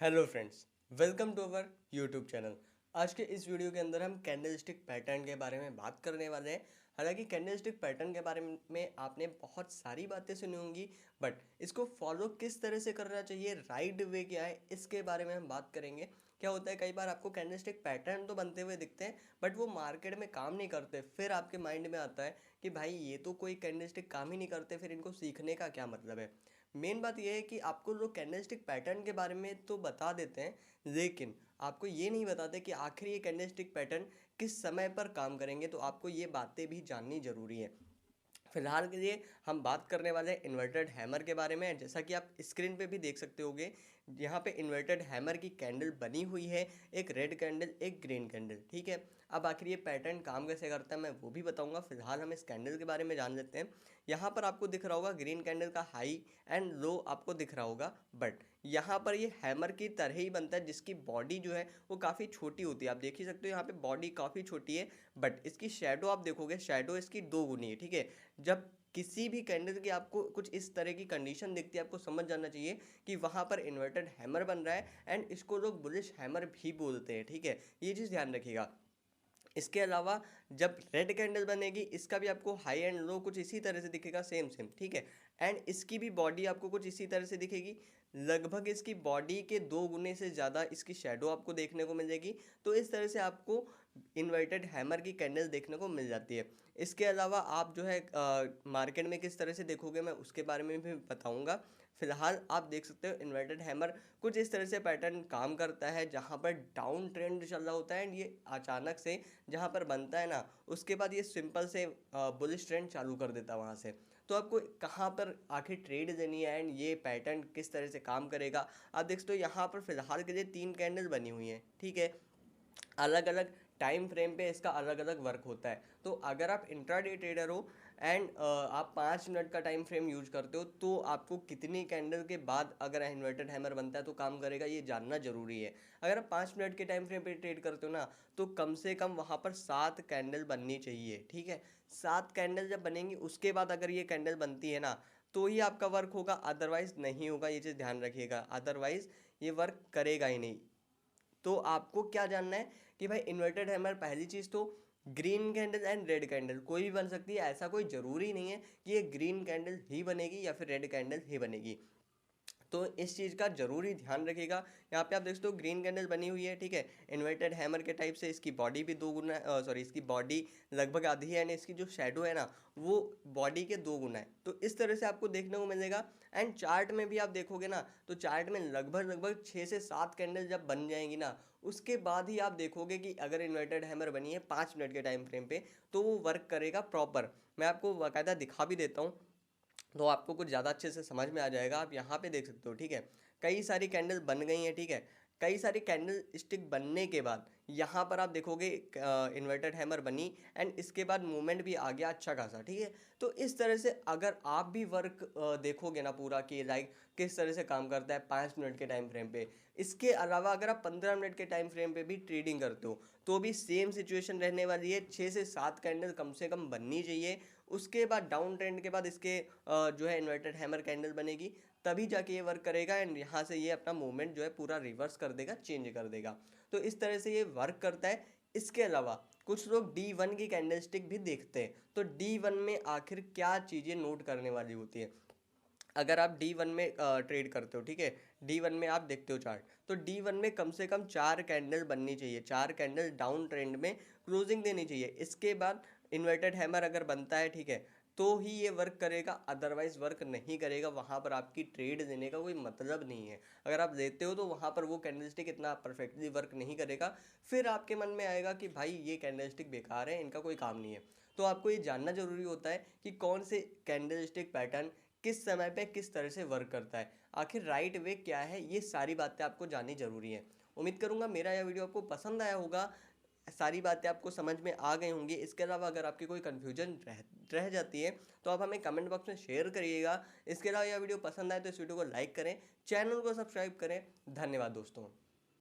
Hello friends, welcome to our YouTube channel. आज के इस वीडियो के अंदर हम कैंडलस्टिक पैटर्न के बारे में बात करने वाले हैं। हालांकि कैंडलस्टिक पैटर्न के बारे में आपने बहुत सारी बातें सुनी होंगी, बट इसको फॉलो किस तरह से करना चाहिए, राइट वे क्या है, इसके बारे में हम बात करेंगे। क्या होता है, कई बार आपको कैंडलस्टिक पैटर्न तो बनते हुए दिखते हैं बट वो मार्केट में काम नहीं करते। फिर आपके माइंड में आता है कि भाई ये तो कोई कैंडलस्टिक काम ही नहीं करते, फिर इनको सीखने का क्या मतलब है। मेन बात यह है कि आपको लोग कैंडलस्टिक पैटर्न के बारे में तो बता देते हैं, लेकिन आपको ये नहीं बताते कि आखिर ये कैंडलस्टिक पैटर्न किस समय पर काम करेंगे। तो आपको ये बातें भी जाननी ज़रूरी है। फिलहाल के लिए हम बात करने वाले हैं इन्वर्टेड हैमर के बारे में। जैसा कि आप स्क्रीन पे भी देख सकते होगे, यहाँ पे इन्वर्टेड हैमर की कैंडल बनी हुई है, एक रेड कैंडल एक ग्रीन कैंडल। ठीक है, अब आखिर ये पैटर्न काम कैसे करता है मैं वो भी बताऊंगा। फिलहाल हम इस कैंडल के बारे में जान लेते हैं। यहाँ पर आपको दिख रहा होगा ग्रीन कैंडल का हाई एंड लो आपको दिख रहा होगा, बट यहाँ पर ये हैमर की तरह ही बनता है, जिसकी बॉडी जो है वो काफ़ी छोटी होती है। आप देख ही सकते हो यहाँ पे बॉडी काफ़ी छोटी है, बट इसकी शेडो आप देखोगे, शेडो इसकी दो गुनी है। ठीक है, जब किसी भी कैंडल की आपको कुछ इस तरह की कंडीशन दिखती है, आपको समझ जाना चाहिए कि वहाँ पर इन्वर्टेड हैमर बन रहा है एंड इसको लोग बुलिश हैमर भी बोलते हैं। ठीक है, ये चीज़ ध्यान रखिएगा। इसके अलावा जब रेड कैंडल बनेगी, इसका भी आपको हाई एंड लो कुछ इसी तरह से दिखेगा, सेम सेम। ठीक है, एंड इसकी भी बॉडी आपको कुछ इसी तरह से दिखेगी। लगभग इसकी बॉडी के दो गुने से ज़्यादा इसकी शेडो आपको देखने को मिल जाएगी। तो इस तरह से आपको इन्वर्टेड हैमर की कैंडल देखने को मिल जाती है। इसके अलावा आप जो है मार्केट में किस तरह से देखोगे मैं उसके बारे में भी बताऊंगा। फिलहाल आप देख सकते हो इन्वर्टेड हैमर कुछ इस तरह से पैटर्न काम करता है, जहाँ पर डाउन ट्रेंड चल रहा होता है एंड ये अचानक से जहाँ पर बनता है ना, उसके बाद ये सिंपल से बुलिश ट्रेंड चालू कर देता है वहाँ से। तो आपको कहाँ पर आखिर ट्रेड देनी है एंड ये पैटर्न किस तरह से काम करेगा, आप देख सकते हो यहाँ पर फिलहाल के लिए तीन कैंडल बनी हुई हैं। ठीक है, अलग अलग टाइम फ्रेम पे इसका अलग अलग वर्क होता है। तो अगर आप इंट्राडे ट्रेडर हो एंड आप 5 मिनट का टाइम फ्रेम यूज करते हो, तो आपको कितनी कैंडल के बाद अगर इन्वर्टेड हैमर बनता है तो काम करेगा, ये जानना जरूरी है। अगर आप 5 मिनट के टाइम फ्रेम पे ट्रेड करते हो ना, तो कम से कम वहाँ पर 7 कैंडल बननी चाहिए। ठीक है, 7 कैंडल जब बनेंगी उसके बाद अगर ये कैंडल बनती है ना, तो ही आपका वर्क होगा, अदरवाइज नहीं होगा। ये चीज़ ध्यान रखिएगा, अदरवाइज ये वर्क करेगा ही नहीं। तो आपको क्या जानना है कि भाई इन्वर्टेड हैमर, पहली चीज़ तो green candle and red candle कोई भी बन सकती है। ऐसा कोई ज़रूरी नहीं है कि ये ग्रीन कैंडल ही बनेगी या फिर रेड कैंडल ही बनेगी। तो इस चीज़ का जरूरी ध्यान रखिएगा। यहाँ पे आप देख सकते हो ग्रीन कैंडल बनी हुई है। ठीक है, इन्वर्टेड हैमर के टाइप से इसकी बॉडी भी दो गुना, सॉरी इसकी बॉडी लगभग आधी है एंड इसकी जो शेडो है ना वो बॉडी के दो गुना है। तो इस तरह से आपको देखने को मिलेगा। एंड चार्ट में भी आप देखोगे ना, तो चार्ट में लगभग लगभग 6 से 7 कैंडल जब बन जाएंगी ना, उसके बाद ही आप देखोगे कि अगर इन्वर्टेड हैमर बनी है 5 मिनट के टाइम फ्रेम पे, तो वो वर्क करेगा प्रॉपर। मैं आपको बाकायदा दिखा भी देता हूँ, तो आपको कुछ ज़्यादा अच्छे से समझ में आ जाएगा। आप यहाँ पे देख सकते हो। ठीक है, कई सारी कैंडल बन गई हैं। ठीक है, कई सारी कैंडल स्टिक बनने के बाद यहाँ पर आप देखोगे इन्वर्टेड हैमर बनी एंड इसके बाद मूवमेंट भी आ गया अच्छा खासा। ठीक है, तो इस तरह से अगर आप भी वर्क देखोगे ना पूरा, कि लाइक किस तरह से काम करता है 5 मिनट के टाइम फ्रेम पे। इसके अलावा अगर आप 15 मिनट के टाइम फ्रेम पे भी ट्रेडिंग करते हो, तो भी सेम सिचुएशन रहने वाली है। 6 से 7 कैंडल कम से कम बननी चाहिए। उसके बाद डाउन ट्रेंड के बाद इसके जो है इन्वर्टेड हैमर कैंडल बनेगी, तभी जाके ये वर्क करेगा एंड यहाँ से ये अपना मूवमेंट जो है पूरा रिवर्स कर देगा, चेंज कर देगा। तो इस तरह से ये वर्क करता है। इसके अलावा कुछ लोग D1 की कैंडल स्टिक भी देखते हैं। तो D1 में आखिर क्या चीज़ें नोट करने वाली होती है। अगर आप D1 में ट्रेड करते हो, ठीक है, D1 में आप देखते हो चार्ट, तो D1 में कम से कम 4 कैंडल बननी चाहिए, 4 कैंडल डाउन ट्रेंड में क्लोजिंग देनी चाहिए। इसके बाद इन्वर्टेड हैमर अगर बनता है, ठीक है, तो ही ये वर्क करेगा, अदरवाइज वर्क नहीं करेगा। वहाँ पर आपकी ट्रेड देने का कोई मतलब नहीं है। अगर आप देते हो तो वहाँ पर वो कैंडलस्टिक इतना परफेक्टली वर्क नहीं करेगा। फिर आपके मन में आएगा कि भाई ये कैंडलस्टिक बेकार है, इनका कोई काम नहीं है। तो आपको ये जानना जरूरी होता है कि कौन से कैंडलस्टिक पैटर्न किस समय पे किस तरह से वर्क करता है, आखिर राइट वे क्या है, ये सारी बातें आपको जाननी जरूरी है। उम्मीद करूंगा मेरा यह वीडियो आपको पसंद आया होगा, सारी बातें आपको समझ में आ गई होंगी। इसके अलावा अगर आपकी कोई कन्फ्यूजन रह जाती है तो आप हमें कमेंट बॉक्स में शेयर करिएगा। इसके अलावा यह वीडियो पसंद आए तो इस वीडियो को लाइक करें, चैनल को सब्सक्राइब करें। धन्यवाद दोस्तों।